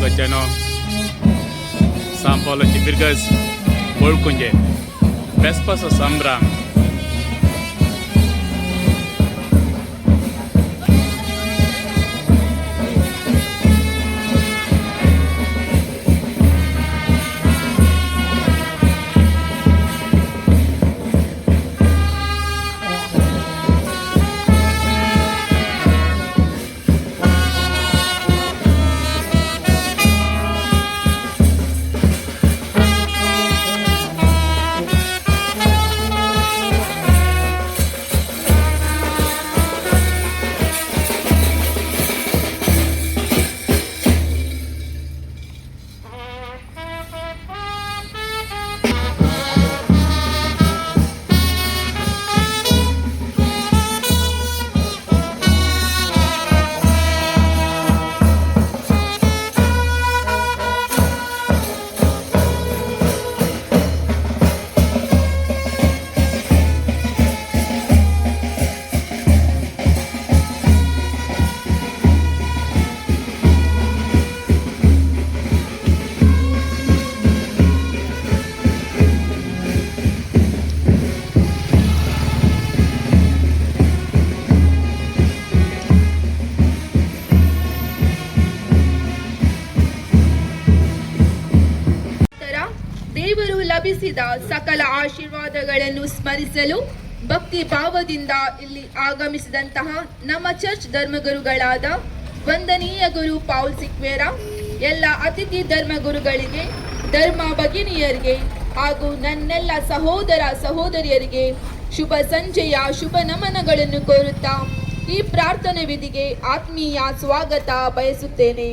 gajano San Paulo Cibirgas Bolkunje Vespas Sambram ದೇವರು ಲಭಿಸಿದ ಸಕಲ ಆಶೀರ್ವಾದಗಳನ್ನು ಸ್ಮರಿಸಲು ಭಕ್ತಿ ಭಾವದಿಂದ ಇಲ್ಲಿ ಆಗಮಿಸಿದಂತಹ ನಮ್ಮ ಚರ್ಚ್ ಧರ್ಮಗುರುಗಳಾದ ವಂದನೀಯ ಗುರು ಪೌಲ್ ಸಿಕ್ವೇರ, ಎಲ್ಲ ಅತಿಥಿ ಧರ್ಮಗುರುಗಳಿಗೆ, ಧರ್ಮ ಭಗಿನಿಯರಿಗೆ ಹಾಗೂ ನನ್ನೆಲ್ಲ ಸಹೋದರ ಸಹೋದರಿಯರಿಗೆ ಶುಭ ಸಂಜೆಯ ಶುಭ ನಮನಗಳನ್ನು ಕೋರುತ್ತಾ ಈ ಪ್ರಾರ್ಥನೆ ವಿಧಿಗೆ ಆತ್ಮೀಯ ಸ್ವಾಗತ ಬಯಸುತ್ತೇನೆ.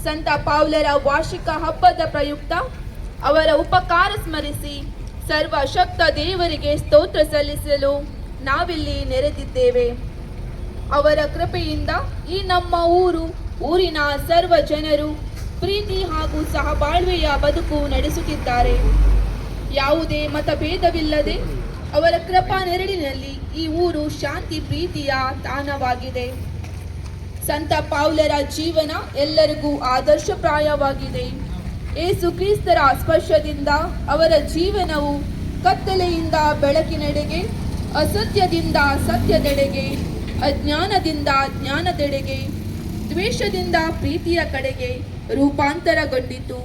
ಸಂತ ಪೌಲರ ವಾರ್ಷಿಕ ಹಬ್ಬದ ಪ್ರಯುಕ್ತ ಅವರ ಉಪಕಾರ ಸ್ಮರಿಸಿ ಸರ್ವಶಕ್ತ ದೇವರಿಗೆ ಸ್ತೋತ್ರ ಸಲ್ಲಿಸಲು ನಾವಿಲ್ಲಿ ನೆರೆದಿದ್ದೇವೆ. ಅವರ ಕೃಪೆಯಿಂದ ಈ ನಮ್ಮ ಊರಿನ ಸರ್ವ ಜನರು ಪ್ರೀತಿ ಹಾಗೂ ಸಹಬಾಳ್ವೆಯ ಬದುಕು ನಡೆಸುತ್ತಿದ್ದಾರೆ. ಯಾವುದೇ ಮತಭೇದವಿಲ್ಲದೆ ಅವರ ಕೃಪಾ ನೆರಳಿನಲ್ಲಿ ಈ ಊರು ಶಾಂತಿ ಪ್ರೀತಿಯ ತಾಣವಾಗಿದೆ. ಸಂತ ಪೌಲರ ಜೀವನ ಎಲ್ಲರಿಗೂ ಆದರ್ಶಪ್ರಾಯವಾಗಿದೆ. ಯೇಸು ಕ್ರಿಸ್ತರ ಸ್ಪರ್ಶದಿಂದ ಅವರ ಜೀವನವು ಕತ್ತಲೆಯಿಂದ ಬೆಳಕಿನೆಡೆಗೆ, ಅಸತ್ಯದಿಂದ ಸತ್ಯದೆಡೆಗೆ, ಅಜ್ಞಾನದಿಂದ ಜ್ಞಾನದೆಡೆಗೆ, ದ್ವೇಷದಿಂದ ಪ್ರೀತಿಯ ಕಡೆಗೆ ರೂಪಾಂತರಗೊಂಡಿತು.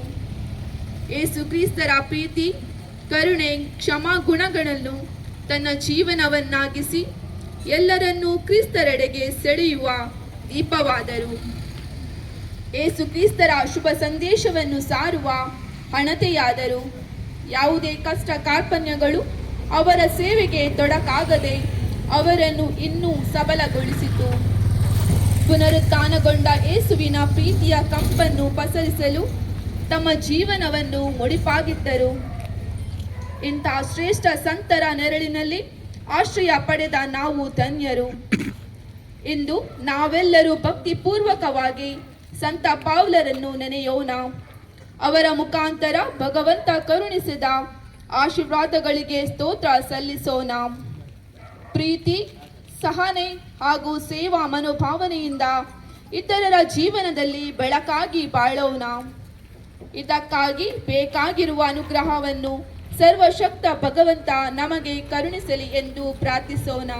ಯೇಸು ಕ್ರಿಸ್ತರ ಪ್ರೀತಿ, ಕರುಣೆ, ಕ್ಷಮಾ ಗುಣಗಳನ್ನು ತನ್ನ ಜೀವನವನ್ನಾಗಿಸಿ ಎಲ್ಲರನ್ನೂ ಕ್ರಿಸ್ತರೆಡೆಗೆ ಸೆಳೆಯುವ ದೀಪವಾದರು. ಯೇಸು ಕ್ರಿಸ್ತರ ಶುಭ ಸಂದೇಶವನ್ನು ಸಾರುವ ಹಣತೆಯಾದರು. ಯಾವುದೇ ಕಷ್ಟ ಕಾರ್ಪಣ್ಯಗಳು ಅವರ ಸೇವೆಗೆ ತೊಡಕಾಗದೆ ಅವರನ್ನು ಇನ್ನೂ ಸಬಲಗೊಳಿಸಿತು. ಪುನರುತ್ಥಾನಗೊಂಡ ಯೇಸುವಿನ ಪ್ರೀತಿಯ ಕಂಪನ್ನು ಪಸರಿಸಲು ತಮ್ಮ ಜೀವನವನ್ನು ಮುಡಿಪಾಗಿದ್ದರು. ಇಂಥ ಶ್ರೇಷ್ಠ ಸಂತರ ನೆರಳಿನಲ್ಲಿ ಆಶ್ರಯ ಪಡೆದ ನಾವು ಧನ್ಯರು. ಇಂದು ನಾವೆಲ್ಲರೂ ಭಕ್ತಿಪೂರ್ವಕವಾಗಿ ಸಂತ ಪೌಲರನ್ನು ನೆನೆಯೋಣ. ಅವರ ಮುಖಾಂತರ ಭಗವಂತ ಕರುಣಿಸಿದ ಆಶೀರ್ವಾದಗಳಿಗೆ ಸ್ತೋತ್ರ ಸಲ್ಲಿಸೋಣ. ಪ್ರೀತಿ, ಸಹನೆ ಹಾಗೂ ಸೇವಾ ಮನೋಭಾವನೆಯಿಂದ ಇತರರ ಜೀವನದಲ್ಲಿ ಬೆಳಕಾಗಿ ಬಾಳೋಣ. ಇದಕ್ಕಾಗಿ ಬೇಕಾಗಿರುವ ಅನುಗ್ರಹವನ್ನು ಸರ್ವಶಕ್ತ ಭಗವಂತ ನಮಗೆ ಕರುಣಿಸಲಿ ಎಂದು ಪ್ರಾರ್ಥಿಸೋಣ.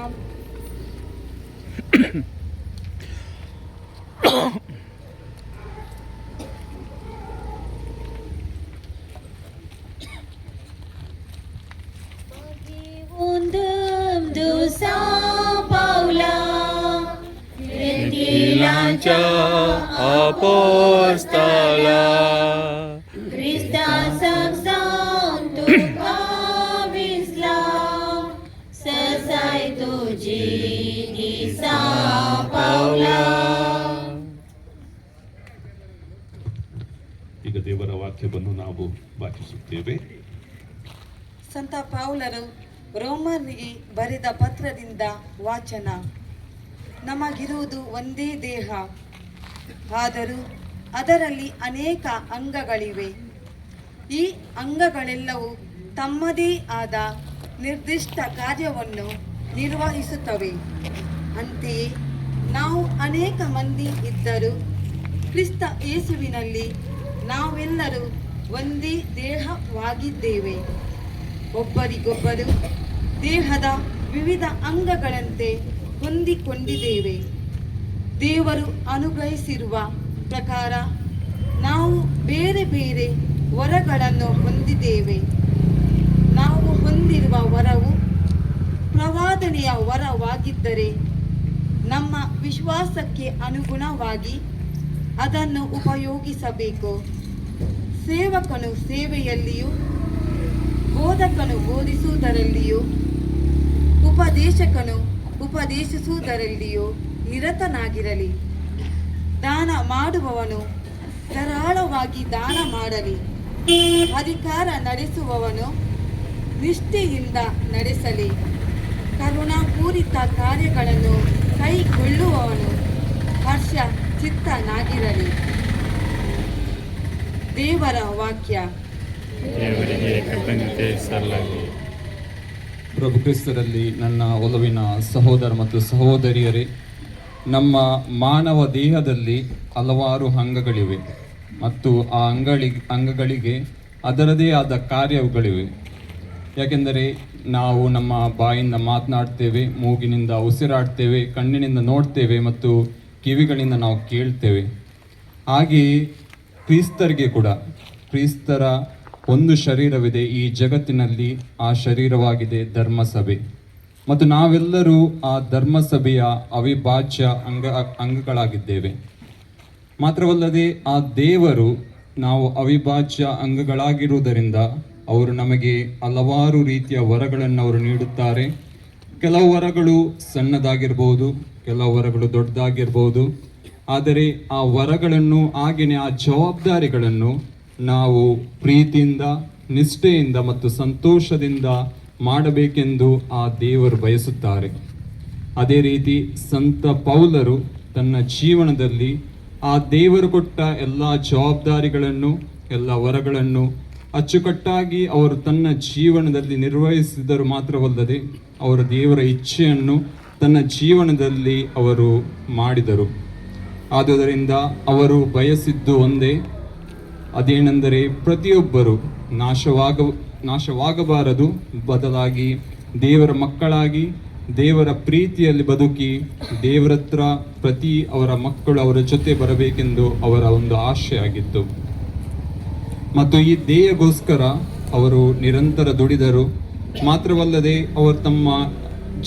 Apostola Christus Santo Pavislam Sesai tuji di São Paulo. ಈಗ ದೇವರ ವಾಕ್ಯವನ್ನು ನಾವು ವಾಚಿಸುತ್ತೇವೆ. ಸಂತ ಪೌಲರು ರೋಮರಿಗೆ ಬರೆದ ಪತ್ರದಿಂದ ವಾಚನ. ನಮಗಿರುವುದು ಒಂದೇ ದೇಹ, ಆದರೂ ಅದರಲ್ಲಿ ಅನೇಕ ಅಂಗಗಳಿವೆ. ಈ ಅಂಗಗಳೆಲ್ಲವೂ ತಮ್ಮದೇ ಆದ ನಿರ್ದಿಷ್ಟ ಕಾರ್ಯವನ್ನು ನಿರ್ವಹಿಸುತ್ತವೆ. ಅಂತೆಯೇ ನಾವು ಅನೇಕ ಮಂದಿ ಇದ್ದರೂ ಕ್ರಿಸ್ತ ಯೇಸುವಿನಲ್ಲಿ ನಾವೆಲ್ಲರೂ ಒಂದೇ ದೇಹವಾಗಿದ್ದೇವೆ. ಒಬ್ಬರಿಗೊಬ್ಬರು ದೇಹದ ವಿವಿಧ ಅಂಗಗಳಂತೆ ಹೊಂದಿಕೊಂಡಿದ್ದೇವೆ. ದೇವರು ಅನುಗ್ರಹಿಸಿರುವ ಪ್ರಕಾರ ನಾವು ಬೇರೆ ಬೇರೆ ವರಗಳನ್ನು ಹೊಂದಿದ್ದೇವೆ. ನಾವು ಹೊಂದಿರುವ ವರವು ಪ್ರವಾದನೆಯ ವರವಾಗಿದ್ದರೆ ನಮ್ಮ ವಿಶ್ವಾಸಕ್ಕೆ ಅನುಗುಣವಾಗಿ ಅದನ್ನು ಉಪಯೋಗಿಸಬೇಕು. ಸೇವಕನು ಸೇವೆಯಲ್ಲಿಯೂ, ಬೋಧಕನು ಬೋಧಿಸುವುದರಲ್ಲಿಯೂ, ಉಪದೇಶಕನು ಉಪದೇಶಿಸುವುದರಲ್ಲಿಯೂ ನಿರತನಾಗಿರಲಿ. ದಾನ ಮಾಡುವವನು ಧಾರಾಳವಾಗಿ ದಾನ ಮಾಡಲಿ. ಅಧಿಕಾರ ನಡೆಸುವವನು ನಿಷ್ಠೆಯಿಂದ ನಡೆಸಲಿ. ಕರುಣಾಪೂರಿತ ಕಾರ್ಯಗಳನ್ನು ಕೈಗೊಳ್ಳುವವನು ಹರ್ಷ ಚಿತ್ತನಾಗಿರಲಿ. ದೇವರ ವಾಕ್ಯ. ದೇವರಿಗೆ ಕೃತಜ್ಞತೆ ಸಲ್ಲಲಿ. ಪ್ರಭು ಕ್ರಿಸ್ತರಲ್ಲಿ ನನ್ನ ಒಲವಿನ ಸಹೋದರ ಮತ್ತು ಸಹೋದರಿಯರೇ, ನಮ್ಮ ಮಾನವ ದೇಹದಲ್ಲಿ ಹಲವಾರು ಅಂಗಗಳಿವೆ ಮತ್ತು ಆ ಅಂಗಗಳಿಗೆ ಅದರದೇ ಆದ ಕಾರ್ಯಗಳಿವೆ. ಯಾಕೆಂದರೆ ನಾವು ನಮ್ಮ ಬಾಯಿಂದ ಮಾತನಾಡ್ತೇವೆ, ಮೂಗಿನಿಂದ ಉಸಿರಾಡ್ತೇವೆ, ಕಣ್ಣಿನಿಂದ ನೋಡ್ತೇವೆ ಮತ್ತು ಕಿವಿಗಳಿಂದ ನಾವು ಕೇಳ್ತೇವೆ. ಹಾಗೆಯೇ ಕ್ರಿಸ್ತರ ಒಂದು ಶರೀರವಿದೆ ಈ ಜಗತ್ತಿನಲ್ಲಿ. ಆ ಶರೀರವಾಗಿದೆ ಧರ್ಮಸಭೆ ಮತ್ತು ನಾವೆಲ್ಲರೂ ಆ ಧರ್ಮಸಭೆಯ ಅವಿಭಾಜ್ಯ ಅಂಗಗಳಾಗಿದ್ದೇವೆ. ಮಾತ್ರವಲ್ಲದೆ ಆ ದೇವರು ನಾವು ಅವಿಭಾಜ್ಯ ಅಂಗಗಳಾಗಿರುವುದರಿಂದ ಅವರು ನಮಗೆ ಹಲವಾರು ರೀತಿಯ ವರಗಳನ್ನು ಅವರು ನೀಡುತ್ತಾರೆ. ಕೆಲವು ವರಗಳು ಸಣ್ಣದಾಗಿರ್ಬೋದು, ಕೆಲವು ವರಗಳು ದೊಡ್ಡದಾಗಿರ್ಬೋದು. ಆದರೆ ಆ ವರಗಳನ್ನು ಹಾಗೆಯೇ ಆ ಜವಾಬ್ದಾರಿಗಳನ್ನು ನಾವು ಪ್ರೀತಿಯಿಂದ, ನಿಷ್ಠೆಯಿಂದ ಮತ್ತು ಸಂತೋಷದಿಂದ ಮಾಡಬೇಕೆಂದು ಆ ದೇವರು ಬಯಸುತ್ತಾರೆ. ಅದೇ ರೀತಿ ಸಂತ ಪೌಲರು ತನ್ನ ಜೀವನದಲ್ಲಿ ಆ ದೇವರು ಕೊಟ್ಟ ಎಲ್ಲ ಜವಾಬ್ದಾರಿಗಳನ್ನು, ಎಲ್ಲ ವರಗಳನ್ನು ಅಚ್ಚುಕಟ್ಟಾಗಿ ಅವರು ತನ್ನ ಜೀವನದಲ್ಲಿ ನಿರ್ವಹಿಸಿದರು. ಮಾತ್ರವಲ್ಲದೆ ಅವರ ದೇವರ ಇಚ್ಛೆಯನ್ನು ತನ್ನ ಜೀವನದಲ್ಲಿ ಅವರು ಮಾಡಿದರು. ಆದುದರಿಂದ ಅವರು ಬಯಸಿದ್ದು ಒಂದೇ, ಅದೇನೆಂದರೆ ಪ್ರತಿಯೊಬ್ಬರು ನಾಶವಾಗಬಾರದು, ಬದಲಾಗಿ ದೇವರ ಮಕ್ಕಳಾಗಿ ದೇವರ ಪ್ರೀತಿಯಲ್ಲಿ ಬದುಕಿ ದೇವರತ್ರ ಅವರ ಮಕ್ಕಳು ಅವರ ಜೊತೆ ಬರಬೇಕೆಂದು ಅವರ ಒಂದು ಆಶೆ ಆಗಿತ್ತು. ಮತ್ತು ಈ ಧ್ಯೇಯಕ್ಕೋಸ್ಕರ ಅವರು ನಿರಂತರ ದುಡಿದರು. ಮಾತ್ರವಲ್ಲದೆ ಅವರು ತಮ್ಮ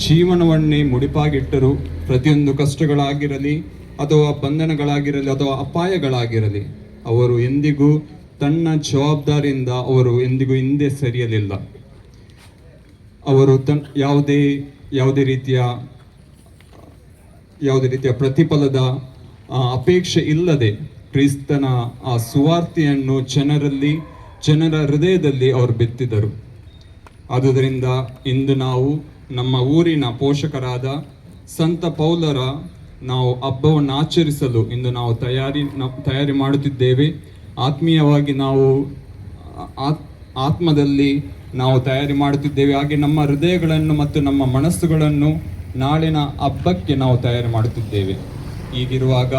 ಜೀವನವನ್ನೇ ಮುಡಿಪಾಗಿಟ್ಟರು. ಪ್ರತಿಯೊಂದು ಕಷ್ಟಗಳಾಗಿರಲಿ ಅಥವಾ ಬಂಧನಗಳಾಗಿರಲಿ ಅಥವಾ ಅಪಾಯಗಳಾಗಿರಲಿ, ಅವರು ಎಂದಿಗೂ ತನ್ನ ಜವಾಬ್ದಾರಿಯಿಂದ ಅವರು ಎಂದಿಗೂ ಹಿಂದೆ ಸರಿಯಲಿಲ್ಲ. ಅವರು ಯಾವುದೇ ರೀತಿಯ ಪ್ರತಿಫಲದ ಅಪೇಕ್ಷೆ ಇಲ್ಲದೆ ಕ್ರಿಸ್ತನ ಆ ಸುವಾರ್ತೆಯನ್ನು ಜನರ ಹೃದಯದಲ್ಲಿ ಅವರು ಬಿತ್ತಿದರು. ಆದುದರಿಂದ ಇಂದು ನಾವು ನಮ್ಮ ಊರಿನ ಪೋಷಕರಾದ ಸಂತ ಪೌಲರ ನಾವು ಹಬ್ಬವನ್ನು ಆಚರಿಸಲು ಇಂದು ನಾವು ತಯಾರಿ ಮಾಡುತ್ತಿದ್ದೇವೆ. ಆತ್ಮೀಯವಾಗಿ ನಾವು ಆತ್ಮದಲ್ಲಿ ನಾವು ತಯಾರಿ ಮಾಡುತ್ತಿದ್ದೇವೆ. ಹಾಗೆ ನಮ್ಮ ಹೃದಯಗಳನ್ನು ಮತ್ತು ನಮ್ಮ ಮನಸ್ಸುಗಳನ್ನು ನಾಳಿನ ಹಬ್ಬಕ್ಕೆ ನಾವು ತಯಾರಿ ಮಾಡುತ್ತಿದ್ದೇವೆ. ಹೀಗಿರುವಾಗ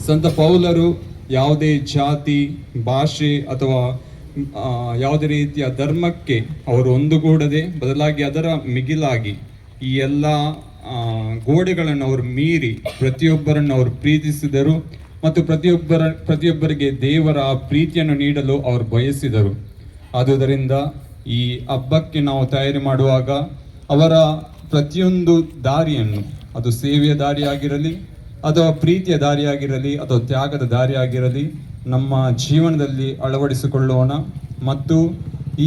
ಸಂತ ಪೌಲರು ಯಾವುದೇ ಜಾತಿ, ಭಾಷೆ ಅಥವಾ ಯಾವುದೇ ರೀತಿಯ ಧರ್ಮಕ್ಕೆ ಅವರು ಒಂದುಗೂಡದೆ, ಬದಲಾಗಿ ಅದರ ಮಿಗಿಲಾಗಿ ಈ ಎಲ್ಲ ಗೋಡೆಗಳನ್ನು ಅವರು ಮೀರಿ ಪ್ರತಿಯೊಬ್ಬರನ್ನು ಅವರು ಪ್ರೀತಿಸಿದರು ಮತ್ತು ಪ್ರತಿಯೊಬ್ಬರಿಗೆ ದೇವರ ಪ್ರೀತಿಯನ್ನು ನೀಡಲು ಅವರು ಬಯಸಿದರು. ಆದುದರಿಂದ ಈ ಹಬ್ಬಕ್ಕೆ ನಾವು ತಯಾರಿ ಮಾಡುವಾಗ ಅವರ ಪ್ರತಿಯೊಂದು ದಾರಿಯನ್ನು, ಅದು ಸೇವೆಯ ದಾರಿಯಾಗಿರಲಿ ಅಥವಾ ಪ್ರೀತಿಯ ದಾರಿಯಾಗಿರಲಿ ಅಥವಾ ತ್ಯಾಗದ ದಾರಿಯಾಗಿರಲಿ, ನಮ್ಮ ಜೀವನದಲ್ಲಿ ಅಳವಡಿಸಿಕೊಳ್ಳೋಣ. ಮತ್ತು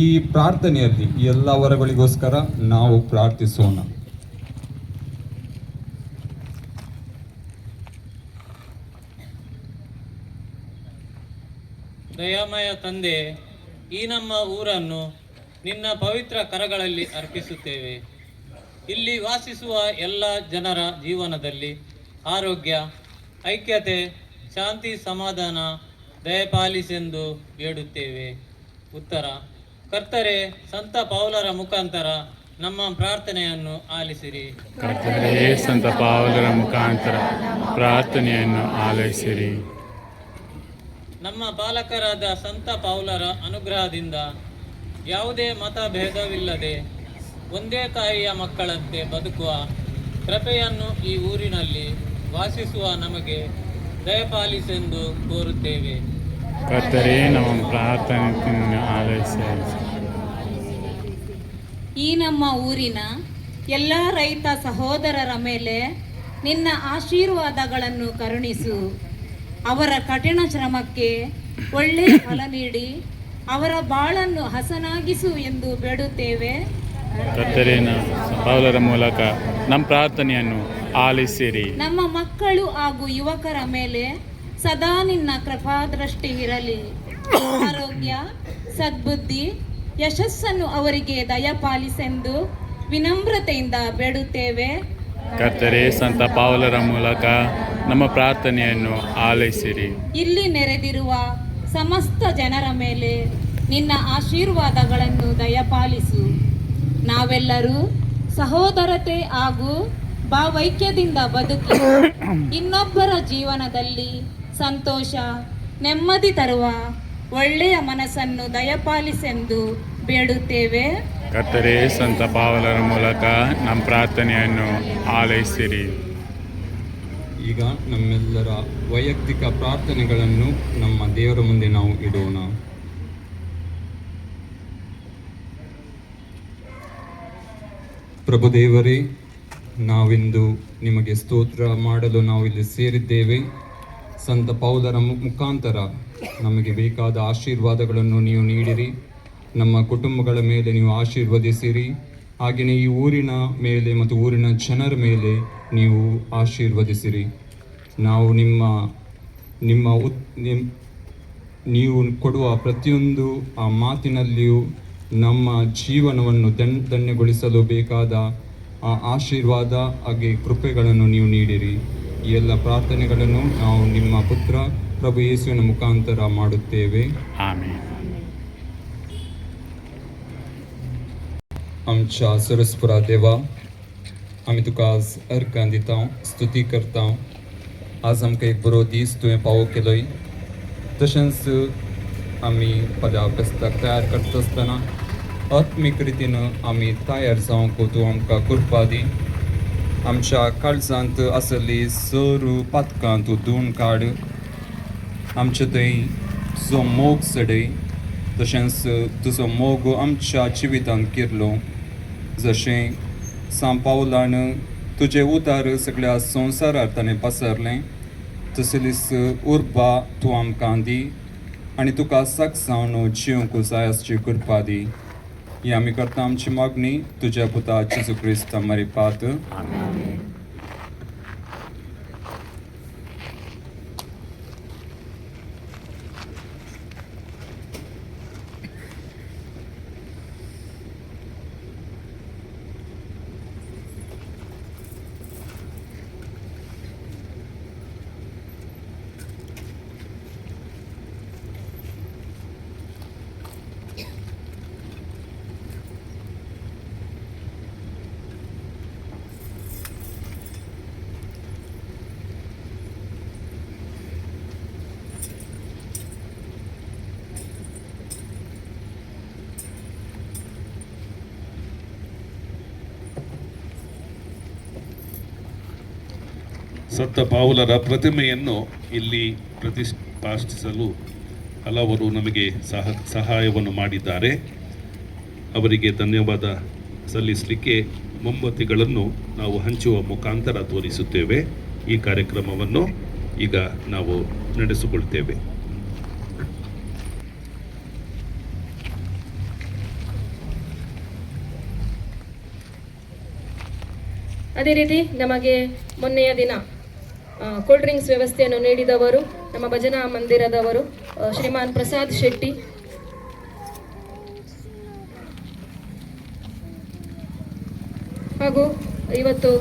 ಈ ಪ್ರಾರ್ಥನೆಯಲ್ಲಿ ಈ ಎಲ್ಲ ವರಗಳಿಗೋಸ್ಕರ ನಾವು ಪ್ರಾರ್ಥಿಸೋಣ. ದಯಾಮಯ ತಂದೆ, ಈ ನಮ್ಮ ಊರನ್ನು ನಿನ್ನ ಪವಿತ್ರ ಕರಗಳಲ್ಲಿ ಅರ್ಪಿಸುತ್ತೇವೆ. ಇಲ್ಲಿ ವಾಸಿಸುವ ಎಲ್ಲ ಜನರ ಜೀವನದಲ್ಲಿ ಆರೋಗ್ಯ, ಐಕ್ಯತೆ, ಶಾಂತಿ, ಸಮಾಧಾನ ದಯಪಾಲಿಸೆಂದು ಬೇಡುತ್ತೇವೆ. ಉತ್ತರ: ಕರ್ತರೇ, ಸಂತ ಪೌಲರ ಮುಖಾಂತರ ನಮ್ಮ ಪ್ರಾರ್ಥನೆಯನ್ನು ಆಲಿಸಿರಿ. ಕರ್ತರೇ, ಸಂತ ಪೌಲರ ಮುಖಾಂತರ ಪ್ರಾರ್ಥನೆಯನ್ನು ಆಲಿಸಿರಿ. ನಮ್ಮ ಪಾಲಕರಾದ ಸಂತ ಪೌಲರ ಅನುಗ್ರಹದಿಂದ ಯಾವುದೇ ಮತಭೇದವಿಲ್ಲದೆ ಒಂದೇ ತಾಯಿಯ ಮಕ್ಕಳಂತೆ ಬದುಕುವ ಕೃಪೆಯನ್ನು ಈ ಊರಿನಲ್ಲಿ ವಾಸಿಸುವ ನಮಗೆ ದಯಪಾಲಿಸೆಂದು ಕೋರುತ್ತೇವೆ. ಕರ್ತರೇ ನಮ್ಮ ಪ್ರಾರ್ಥನೆಯನ್ನು ಆಲೈಸಿ. ಈ ನಮ್ಮ ಊರಿನ ಎಲ್ಲ ರೈತ ಸಹೋದರರ ಮೇಲೆ ನಿನ್ನ ಆಶೀರ್ವಾದಗಳನ್ನು ಕರುಣಿಸು. ಅವರ ಕಠಿಣ ಶ್ರಮಕ್ಕೆ ಒಳ್ಳೆಯ ಫಲ ನೀಡಿ ಅವರ ಬಾಳನ್ನು ಹಸನಾಗಿಸು ಎಂದು ಬೇಡುತ್ತೇವೆ. ಕರ್ತರೇ ಪೌಲರ ಮೂಲಕ ನಮ್ಮ ಪ್ರಾರ್ಥನೆಯನ್ನು ಆಲಿಸಿರಿ. ನಮ್ಮ ಮಕ್ಕಳು ಹಾಗೂ ಯುವಕರ ಮೇಲೆ ಸದಾ ನಿನ್ನ ಕೃಪಾದೃಷ್ಟಿ ಇರಲಿ. ಆರೋಗ್ಯ, ಸದ್ಬುದ್ಧಿ, ಯಶಸ್ಸನ್ನು ಅವರಿಗೆ ದಯಪಾಲಿಸೆಂದು ವಿನಮ್ರತೆಯಿಂದ ಬೇಡುತ್ತೇವೆ. ಕರ್ತರೇ ಸಂತ ಪೌಲರ ಮೂಲಕ ನಮ್ಮ ಪ್ರಾರ್ಥನೆಯನ್ನು ಆಲೈಸಿರಿ. ಇಲ್ಲಿ ನೆರೆದಿರುವ ಸಮಸ್ತ ಜನರ ಮೇಲೆ ನಿನ್ನ ಆಶೀರ್ವಾದಗಳನ್ನು ದಯಪಾಲಿಸು. ನಾವೆಲ್ಲರೂ ಸಹೋದರತೆ ಹಾಗೂ ಭಾವೈಕ್ಯದಿಂದ ಬದುಕಿ ಇನ್ನೊಬ್ಬರ ಜೀವನದಲ್ಲಿ ಸಂತೋಷ, ನೆಮ್ಮದಿ ತರುವ ಒಳ್ಳೆಯ ಮನಸ್ಸನ್ನು ದಯಪಾಲಿಸೆಂದು ಬೇಡುತ್ತೇವೆ. ಕರ್ತರೇ ಸಂತ ಪೌಲರ ಮೂಲಕ ನಮ್ಮ ಪ್ರಾರ್ಥನೆಯನ್ನು ಆಲೈಸಿರಿ. ಈಗ ನಮ್ಮೆಲ್ಲರ ವೈಯಕ್ತಿಕ ಪ್ರಾರ್ಥನೆಗಳನ್ನು ನಮ್ಮ ದೇವರ ಮುಂದೆ ನಾವು ಇಡೋಣ. ಪ್ರಭು ದೇವರೇ, ನಾವಿಂದು ನಿಮಗೆ ಸ್ತೋತ್ರ ಮಾಡಲು ನಾವು ಇಲ್ಲಿ ಸೇರಿದ್ದೇವೆ. ಸಂತ ಪೌಲರ ಮುಖಾಂತರ ನಮಗೆ ಬೇಕಾದ ಆಶೀರ್ವಾದಗಳನ್ನು ನೀವು ನೀಡಿರಿ. ನಮ್ಮ ಕುಟುಂಬಗಳ ಮೇಲೆ ನೀವು ಆಶೀರ್ವದಿಸಿರಿ. ಹಾಗೆಯೇ ಈ ಊರಿನ ಮೇಲೆ ಮತ್ತು ಊರಿನ ಜನರ ಮೇಲೆ ನೀವು ಆಶೀರ್ವದಿಸಿರಿ. ನಾವು ನೀವು ಕೊಡುವ ಪ್ರತಿಯೊಂದು ಆ ಮಾತಿನಲ್ಲಿಯೂ ನಮ್ಮ ಜೀವನವನ್ನು ಧನ್ಯಗೊಳಿಸಲು ಬೇಕಾದ ಆ ಆಶೀರ್ವಾದ ಹಾಗೆ ಕೃಪೆಗಳನ್ನು ನೀವು ನೀಡಿರಿ. ಈ ಎಲ್ಲ ಪ್ರಾರ್ಥನೆಗಳನ್ನು ನಾವು ನಿಮ್ಮ ಪುತ್ರ ಪ್ರಭು ಯೇಸುವಿನ ಮುಖಾಂತರ ಮಾಡುತ್ತೇವೆ. ಆಮೆನ್. आमच्या सरस्पुरा देवा, आम्ही तुका आज अर्घां दिता, स्तुती करता. आज आमकां एक बरो दीस तुवें पावो केलोय. तशेंच आमी फाल्यां फेस्ताक तयार करता आसतना आत्मीक रितीन आमी तयार जावंक तूं आमकां कृपा दी. आमच्या काळजांत आसली सरू पातकां तूं धुवन काड. आमचे थंय तुजो मोग चडय. तशेंच तुजो मोग आमच्या जिवितांत किरलो. जशें सांत पावलान तुजें उदार सगळ्या संवसारार ताणें पसरलें, तसलीच उर्बा तूं आमकां दी आनी तुका सागसावन जिवंक जाय आसची कृपा दी. ही आमी करता आमची मागणी तुज्या पुता जेजू क्रिस्त मरेपात. ಸಂತ ಪೌಲರ ಪ್ರತಿಮೆಯನ್ನು ಇಲ್ಲಿ ಪ್ರತಿಷ್ಠಾಪಿಸಲು ಹಲವರು ನಮಗೆ ಸಹಾಯವನ್ನು ಮಾಡಿದ್ದಾರೆ. ಅವರಿಗೆ ಧನ್ಯವಾದ ಸಲ್ಲಿಸಲಿಕ್ಕೆ ಮೊಂಬತ್ತಿಗಳನ್ನು ನಾವು ಹಂಚುವ ಮುಖಾಂತರ ತೋರಿಸುತ್ತೇವೆ. ಈ ಕಾರ್ಯಕ್ರಮವನ್ನು ಈಗ ನಾವು ನಡೆಸಿಕೊಳ್ತೇವೆ. ಅದೇ ರೀತಿ ನಮಗೆ ಮೊನ್ನೆಯ ದಿನ ಕೋಲ್ಡ್ ಡ್ರಿಂಕ್ಸ್ ವ್ಯವಸ್ಥೆಯನ್ನು ನೀಡಿದವರು ನಮ್ಮ ಭಜನಾ ಮಂದಿರದವರು ಶ್ರೀಮಾನ್ ಪ್ರಸಾದ್ ಶೆಟ್ಟಿ. ಹಾಗೂ ಇವತ್ತು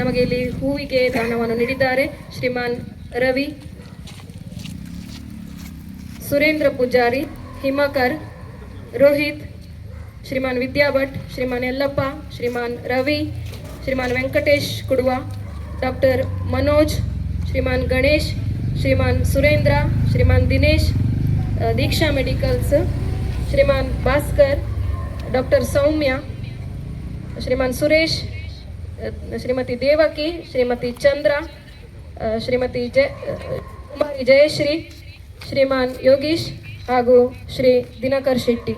ನಮಗೆ ಇಲ್ಲಿ ಹೂವಿಗೆ ದಾನವನ್ನು ನೀಡಿದ್ದಾರೆ ಶ್ರೀಮಾನ್ ರವಿ, ಸುರೇಂದ್ರ ಪೂಜಾರಿ, ಹಿಮಕರ್, ರೋಹಿತ್, ಶ್ರೀಮಾನ್ ವಿದ್ಯಾ ಭಟ್, ಶ್ರೀಮಾನ್ ಯಲ್ಲಪ್ಪ, ಶ್ರೀಮಾನ್ ರವಿ, ಶ್ರೀಮಾನ್ ವೆಂಕಟೇಶ್ ಕುಡುವ, ಡಾಕ್ಟರ್ ಮನೋಜ್, ಶ್ರೀಮಾನ್ ಗಣೇಶ್, ಶ್ರೀಮಾನ್ ಸುರೇಂದ್ರ, ಶ್ರೀಮಾನ್ ದಿನೇಶ್, ದೀಕ್ಷಾ ಮೆಡಿಕಲ್ಸ್, ಶ್ರೀಮಾನ್ ಭಾಸ್ಕರ್, ಡಾಕ್ಟರ್ ಸೌಮ್ಯ, ಶ್ರೀಮಾನ್ ಸುರೇಶ್, ಶ್ರೀಮತಿ ದೇವಕಿ, ಶ್ರೀಮತಿ ಚಂದ್ರ, ಶ್ರೀಮತಿ ಕುಮಾರಿ ಜಯಶ್ರೀ, ಶ್ರೀಮಾನ್ ಯೋಗೀಶ್ ಹಾಗೂ ಶ್ರೀ ದಿನಕರ್ ಶೆಟ್ಟಿ.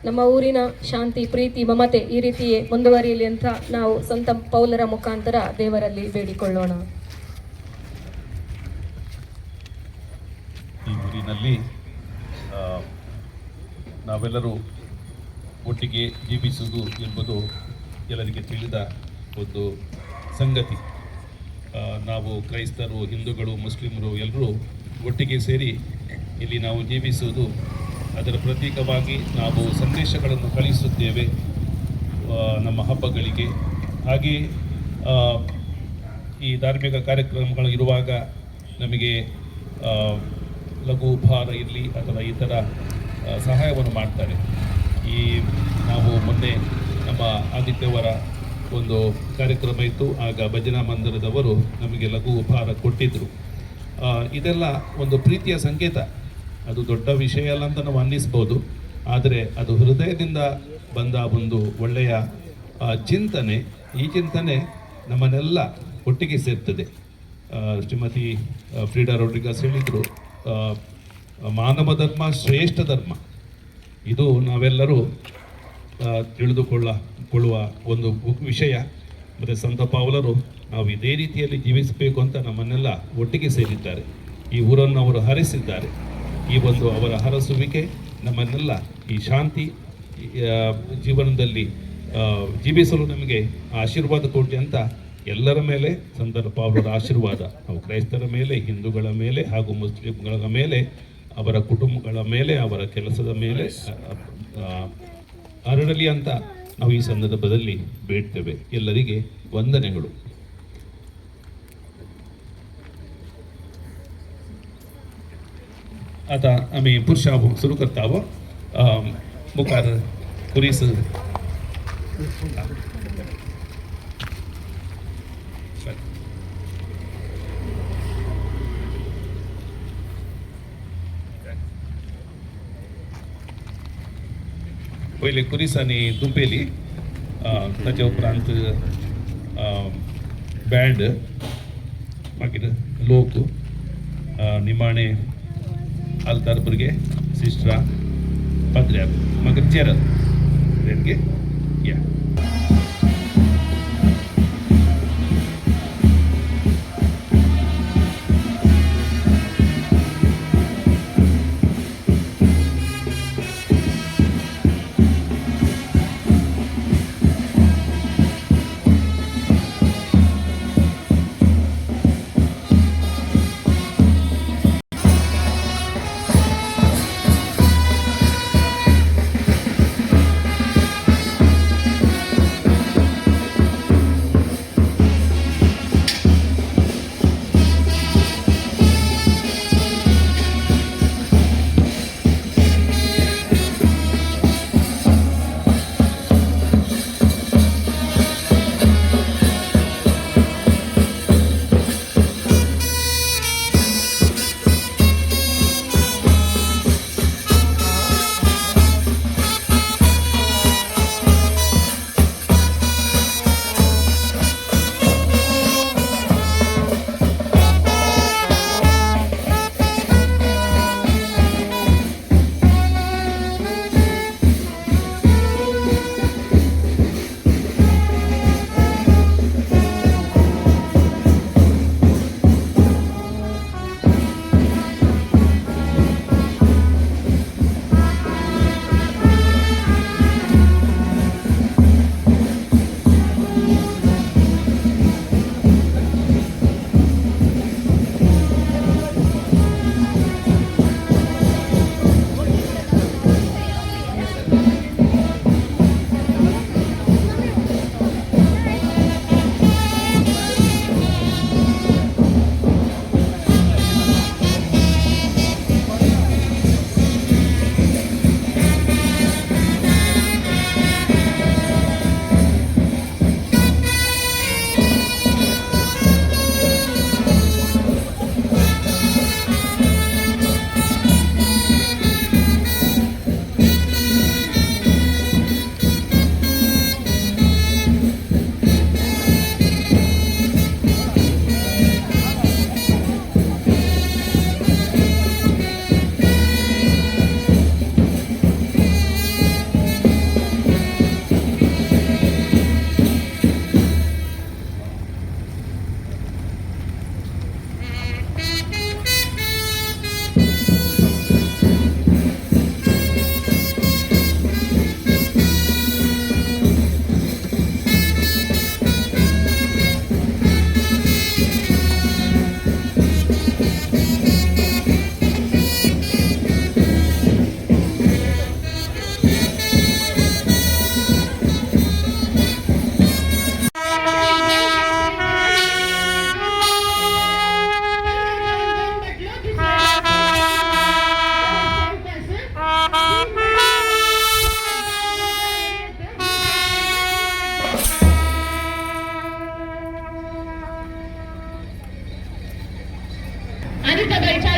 ನಮ್ಮ ಊರಿನ ಶಾಂತಿ, ಪ್ರೀತಿ, ಮಮತೆ ಈ ರೀತಿಯೇ ಮುಂದುವರಿಯಲಿ ಅಂತ ನಾವು ಸಂತ ಪೌಲರ ಮುಖಾಂತರ ದೇವರಲ್ಲಿ ಬೇಡಿಕೊಳ್ಳೋಣ. ಈ ಊರಿನಲ್ಲಿ ನಾವೆಲ್ಲರೂ ಒಟ್ಟಿಗೆ ಜೀವಿಸುವುದು ಎಂಬುದು ಎಲ್ಲರಿಗೆ ತಿಳಿದ ಒಂದು ಸಂಗತಿ. ನಾವು ಕ್ರೈಸ್ತರು, ಹಿಂದೂಗಳು, ಮುಸ್ಲಿಮರು ಎಲ್ಲರೂ ಒಟ್ಟಿಗೆ ಸೇರಿ ಇಲ್ಲಿ ನಾವು ಜೀವಿಸುವುದು, ಅದರ ಪ್ರತೀಕವಾಗಿ ನಾವು ಸಂದೇಶಗಳನ್ನು ಕಳಿಸುತ್ತೇವೆ ನಮ್ಮ ಹಬ್ಬಗಳಿಗೆ. ಹಾಗೆ ಈ ಧಾರ್ಮಿಕ ಕಾರ್ಯಕ್ರಮಗಳು ಇರುವಾಗ ನಮಗೆ ಲಘು ಉಪಹಾರ ಇರಲಿ ಅಥವಾ ಈ ಥರ ಸಹಾಯವನ್ನು ಮಾಡ್ತಾರೆ. ನಾವು ಮೊನ್ನೆ ನಮ್ಮ ಆದಿತ್ಯವರ ಒಂದು ಕಾರ್ಯಕ್ರಮ ಇತ್ತು, ಆಗ ಭಜನಾ ಮಂದಿರದವರು ನಮಗೆ ಲಘು ಉಪಹಾರ ಕೊಟ್ಟಿದ್ದರು. ಇದೆಲ್ಲ ಒಂದು ಪ್ರೀತಿಯ ಸಂಕೇತ. ಅದು ದೊಡ್ಡ ವಿಷಯ ಅಲ್ಲ ಅಂತ ನಾವು ಅನ್ನಿಸ್ಬೋದು, ಆದರೆ ಅದು ಹೃದಯದಿಂದ ಬಂದ ಒಂದು ಒಳ್ಳೆಯ ಚಿಂತನೆ. ಈ ಚಿಂತನೆ ನಮ್ಮನ್ನೆಲ್ಲ ಒಟ್ಟಿಗೆ ಸೇರ್ತದೆ. ಶ್ರೀಮತಿ ಫ್ರೀಡಾ ರೋಡ್ರಿಗಸ್ ಹೇಳಿದರು, ಮಾನವ ಧರ್ಮ ಶ್ರೇಷ್ಠ ಧರ್ಮ. ಇದು ನಾವೆಲ್ಲರೂ ತಿಳಿದುಕೊಳ್ಳುವ ಒಂದು ವಿಷಯ. ಮತ್ತು ಸಂತ ಪೌಲರು ನಾವು ಇದೇ ರೀತಿಯಲ್ಲಿ ಜೀವಿಸಬೇಕು ಅಂತ ನಮ್ಮನ್ನೆಲ್ಲ ಒಟ್ಟಿಗೆ ಸೇರಿದ್ದಾರೆ. ಈ ಊರನ್ನು ಅವರು ಹರಿಸಿದ್ದಾರೆ. ಈ ಒಂದು ಅವರ ಹರಸುವಿಕೆ ನಮ್ಮನ್ನೆಲ್ಲ ಈ ಶಾಂತಿ ಜೀವನದಲ್ಲಿ ಜೀವಿಸಲು ನಮಗೆ ಆಶೀರ್ವಾದ ಕೊಡಲಿ ಅಂತ ಎಲ್ಲರ ಮೇಲೆ ಸಂತ ಪೌಲರ ಆಶೀರ್ವಾದ ನಾವು ಕ್ರೈಸ್ತರ ಮೇಲೆ, ಹಿಂದೂಗಳ ಮೇಲೆ ಹಾಗೂ ಮುಸ್ಲಿಮ್ಗಳ ಮೇಲೆ, ಅವರ ಕುಟುಂಬಗಳ ಮೇಲೆ, ಅವರ ಕೆಲಸದ ಮೇಲೆ ಹರಡಲಿ ಅಂತ ನಾವು ಈ ಸಂದರ್ಭದಲ್ಲಿ ಬೇಡ್ತೇವೆ. ಎಲ್ಲರಿಗೆ ವಂದನೆಗಳು. आता आम्ही पुरुषा सुरू करता आहोत. मुखार कुरीस पहिले कुरीस आणि दुंपेली, ताच्या उपरांत बँड, मागीर लोक, निमाणे आलतार भुरगे, सिस्टरा, पाद्र्याक, मागीर चेरल रेडगे या.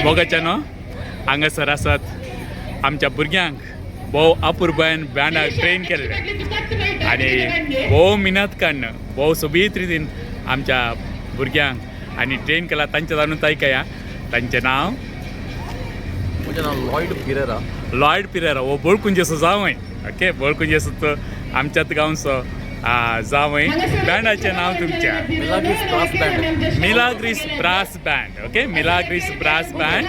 मोगाच्यानो हांगासर आसात आमच्या भुरग्यांक भोव अपुरबायन बँडाक ट्रेन केल्ले आनी भोव मिनत काडन भोव सोबीत रितीन आमच्या भुरग्यांक आनी ट्रेन केला तांचे जाणून ऐकया तांचें नांव म्हजें नांव लॉयड पिरेरा हो बोळकुंजेचो जावंय ओके बोळकुंजेचो तो आमच्याच गांवचो जावंय बँडाचें नांव तुमच्या Milagres brass band okay Milagres brass band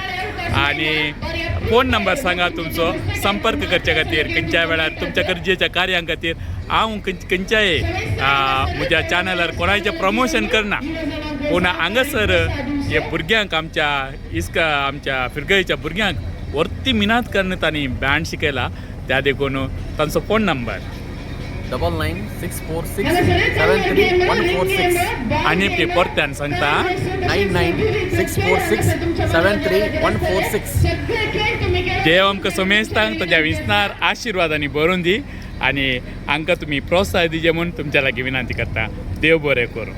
आनी फोन नंबर सांगा तुमचो संपर्क करचे खातीर खंयच्याय वेळार तुमच्या गरजेच्या कार्यां खातीर हांव खंयच्याय म्हज्या चॅनलार कोणाचें प्रमोशन करना पूण हांगासर हे भुरग्यांक आमच्या फिरगयच्या भुरग्यांक वर्ती मिनात करन तांणी बँड शिकयला त्या देखून तांचो फोन नंबर 9964673146 आनी ते परत्यान सांगता 9964673146 देव आमकां समेस्तांक ताज्या विस्तार आशिर्वादांनी भरून दी आनी हांकां तुमी प्रोत्साह दिजे म्हूण तुमच्या लागीं विनंती करता देव बरें करूं.